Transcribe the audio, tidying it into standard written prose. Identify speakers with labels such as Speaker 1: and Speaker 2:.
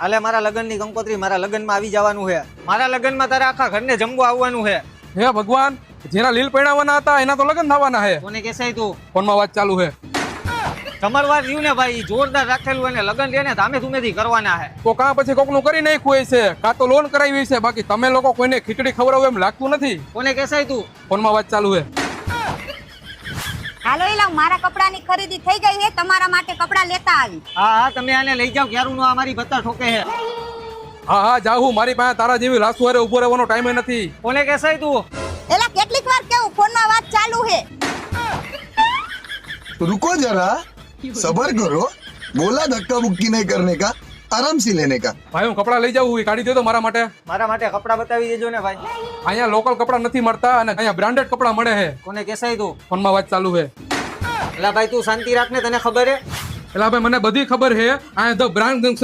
Speaker 1: હાલે મારા લગ્નની કંકોત્રી, મારા લગ્નમાં આવી જવાનું છે. મારા લગ્નમાં તારે આખા ઘરને જમવું આવવાનું છે.
Speaker 2: હે ભગવાન, જેના લીલ પૈણાવાના હતા એના તો લગ્ન થવાના હે.
Speaker 1: કોને કેસાય તું?
Speaker 2: ફોનમાં વાત ચાલુ હે.
Speaker 1: જમણવાર રહ્યું ને ભાઈ, જોરદાર રાખેલું એને લગ્ન લે ને ધામે ધૂમેથી કરવાના છે.
Speaker 2: તો કાં પછી કોકનું કરી નાખ્યું છે, કાં તો લોન કરાવી છે. બાકી તમે લોકો કોઈને ખીચડી ખવડાવો એમ લાગતું નથી.
Speaker 1: કોને કેસાય તું?
Speaker 2: ફોનમાં વાત ચાલુ હે.
Speaker 3: હાલો એલા, મારા કપડાની ખરીદી થઈ ગઈ છે, તમારા માટે કપડા લેતા આવી.
Speaker 1: હા હા, તમે આને લઈ જાઓ, ક્યારું નો અમારી બત્તા ઠોકે છે.
Speaker 2: હા હા જાઉં, મારી પાસે તારા જેવી લાસુ હારે ઉભો રહેવાનો ટાઈમ નથી.
Speaker 1: કોને કેસાય તું?
Speaker 3: એલા કેટલીક વાર કેવું, ફોનમાં વાત ચાલુ છે.
Speaker 4: रुको जरा, सबर करो, बोला धक्का मुक्की नहीं करने का, आराम से लेने का.
Speaker 2: ભાઈ હું કપડા લઈ જાઉં, એ કાઢી દે તો મારા માટે.
Speaker 1: મારા માટે કપડા બતાવી દેજો ને ભાઈ.
Speaker 2: અહીંયા લોકલ કપડા નથી મળતા અને અહીંયા બ્રાન્ડેડ કપડા મળે છે.
Speaker 1: કોને કેસાય તું?
Speaker 2: ફોનમાં વાત ચાલુ છે.
Speaker 1: એલા ભાઈ તું શાંતિ રાખ ને, તને ખબર હે?
Speaker 2: એટલે ભાઈ મને બધી ખબર છે. અહીંયા ધ બ્રાન્ડ